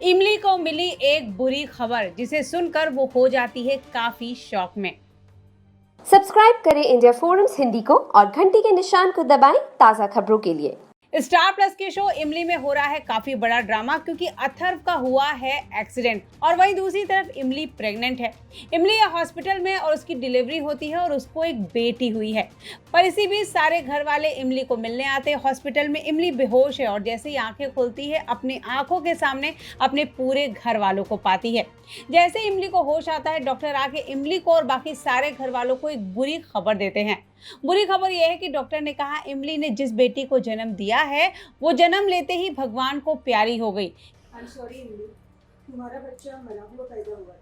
इमली को मिली एक बुरी खबर जिसे सुनकर वो हो जाती है काफी शॉक में। सब्सक्राइब करें इंडिया फोरम्स हिंदी को और घंटी के निशान को दबाएं ताज़ा खबरों के लिए। स्टार प्लस के शो इमली में हो रहा है काफी बड़ा ड्रामा क्योंकि अथर्व का हुआ है एक्सीडेंट और वहीं दूसरी तरफ इमली प्रेग्नेंट है। इमली हॉस्पिटल में और उसकी डिलीवरी होती है और उसको एक बेटी हुई है। पर इसी बीच सारे घर वाले इमली को मिलने आते हैं हॉस्पिटल में। इमली बेहोश है और जैसे ही आंखें खुलती है अपनी आंखों के सामने अपने पूरे घर वालों को पाती है। जैसे इमली को होश आता है डॉक्टर आके इमली को और बाकी सारे घर वालों को एक बुरी खबर देते हैं। बुरी खबर यह है कि डॉक्टर ने कहा इमली ने जिस बेटी को जन्म दिया है वो जन्म लेते ही भगवान को प्यारी हो गई। आई एम सॉरी इमली, तुम्हारा बच्चा मरा हुआ पैदा हुआ था।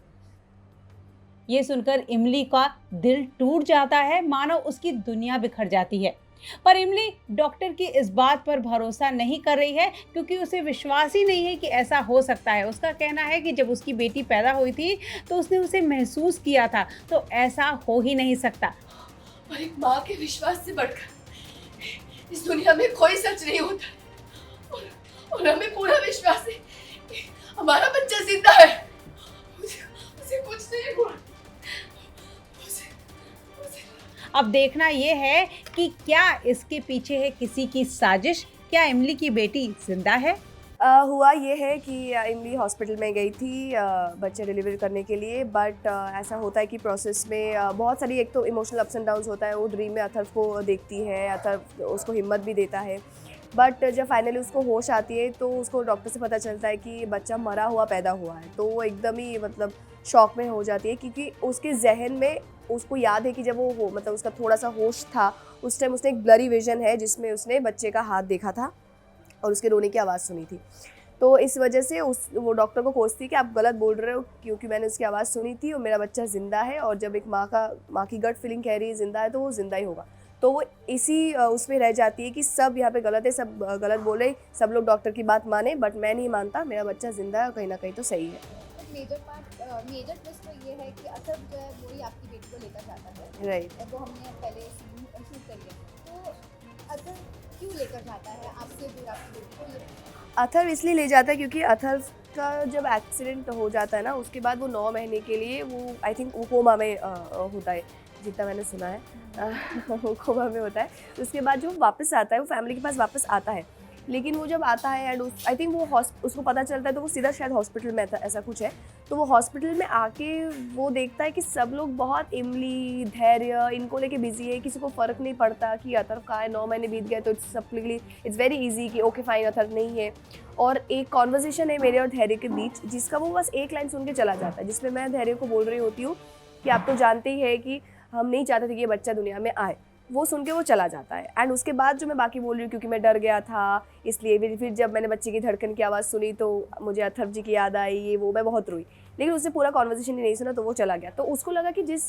ये सुनकर इमली का दिल टूट जाता है, मानो उसकी दुनिया बिखर जाती है। पर इमली डॉक्टर की इस बात पर भरोसा नहीं कर रही है क्योंकि उसे विश्वास ही नहीं है कि ऐसा हो सकता है। उसका कहना है कि जब उसकी बेटी पैदा हुई थी तो उसने उसे महसूस किया था, तो ऐसा हो ही नहीं सकता। और एक माँ के विश्वास से बढ़कर इस दुनिया में कोई सच नहीं होता और हमें पूरा विश्वास है कि हमारा बच्चा जिंदा है। उसे कुछ नहीं हुआ। अब देखना यह है कि क्या इसके पीछे है किसी की साजिश। क्या इमली की बेटी जिंदा है? हुआ ये है कि इमली हॉस्पिटल में गई थी बच्चे डिलीवर करने के लिए, बट ऐसा होता है कि प्रोसेस में बहुत सारी, एक तो इमोशनल अप्स एंड डाउन्स होता है। वो ड्रीम में अथर्व को देखती है, अथर्व उसको हिम्मत भी देता है, बट जब फाइनली उसको होश आती है तो उसको डॉक्टर से पता चलता है कि बच्चा मरा हुआ पैदा हुआ है। तो वो एकदम ही शॉक में हो जाती है क्योंकि उसके जहन में उसको याद है कि जब वो उसका थोड़ा सा होश था उस टाइम उसने एक ब्लरी विजन है जिसमें उसने बच्चे का हाथ देखा था और उसके रोने की आवाज़ सुनी थी। तो इस वजह से वो डॉक्टर को कोसती है कि आप गलत बोल रहे हो क्योंकि मैंने उसकी आवाज़ सुनी थी और मेरा बच्चा ज़िंदा है, और जब एक माँ की गट फीलिंग कह रही है ज़िंदा है तो वो ज़िंदा ही होगा। तो वो इसी उसमें रह जाती है कि सब यहाँ पे गलत है, सब गलत बोले, सब लोग डॉक्टर की बात माने, बट मैं नहीं मानता, मेरा बच्चा ज़िंदा है और कहीं ना कहीं तो सही है। मेजर ट्विस्ट तो ये है कि अथर्व जो है वही आपकी बेटी को लेकर जाता है, राइट। वो हमने पहले शूट करी है। तो अथर्व क्यों लेकर जाता है आपसे दूर आपकी बेटी को? अथर्व इसलिए ले जाता है क्योंकि अथर्व का जब एक्सीडेंट हो जाता है ना उसके बाद वो 9 महीने के लिए वो आई थिंक वो कोमा में होता है, जितना मैंने सुना है वो कोमा में होता है। उसके बाद जो वापस आता है वो फैमिली के पास वापस आता है, लेकिन वो जब आता है एंड आई थिंक वो उसको पता चलता है तो वो सीधा शायद हॉस्पिटल में था, ऐसा कुछ है। तो वो हॉस्पिटल में आके वो देखता है कि सब लोग बहुत इमली, धैर्य इनको लेके बिजी है, किसी को फ़र्क नहीं पड़ता कि अथर्व कहाँ है। 9 महीने बीत गए तो इट्स वेरी इजी कि ओके फाइन अथर्व नहीं है। और एक कॉन्वर्जेशन है मेरे और धैर्य के बीच जिसका वो बस एक लाइन सुन के चला जाता है, जिसमें मैं धैर्य को बोल रही होती हूँ कि आप तो जानते ही है कि हम नहीं चाहते थे कि ये बच्चा दुनिया में आए। वो सुन के वो चला जाता है एंड उसके बाद जो मैं बाकी बोल रही हूँ क्योंकि मैं डर गया था इसलिए फिर जब मैंने बच्चे की धड़कन की आवाज़ सुनी तो मुझे अथर्व जी की याद आई, ये वो मैं बहुत रोई, लेकिन उसने पूरा कॉन्वर्सेशन ही नहीं सुना तो वो चला गया। तो उसको लगा कि जिस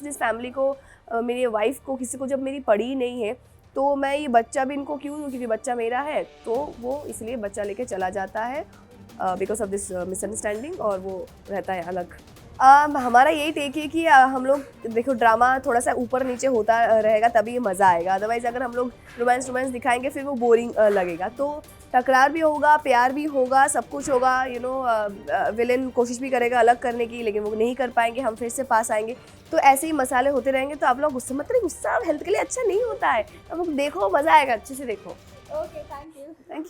फैमिली को मेरी वाइफ को किसी को जब मेरी पड़ी ही नहीं है तो मैं ये बच्चा भी इनको क्यों दूँ, क्योंकि बच्चा मेरा है। तो वो इसलिए बच्चा लेके चला जाता है बिकॉज ऑफ दिस मिसअंडरस्टैंडिंग, और वो रहता है अलग। हमारा यही टेक है कि हम लोग देखो ड्रामा थोड़ा सा ऊपर नीचे होता रहेगा तभी ये मज़ा आएगा, अदरवाइज़ अगर हम लोग रोमांस दिखाएंगे फिर वो बोरिंग लगेगा। तो टकरार भी होगा, प्यार भी होगा, सब कुछ होगा। विलेन कोशिश भी करेगा अलग करने की लेकिन वो नहीं कर पाएंगे, हम फिर से पास आएंगे। तो ऐसे ही मसाले होते रहेंगे। तो आप लोग गुस्सा मत करिए, गुस्सा हेल्थ के लिए अच्छा नहीं होता है। आप लोग देखो, मज़ा आएगा, अच्छे से देखो। Okay, thank you.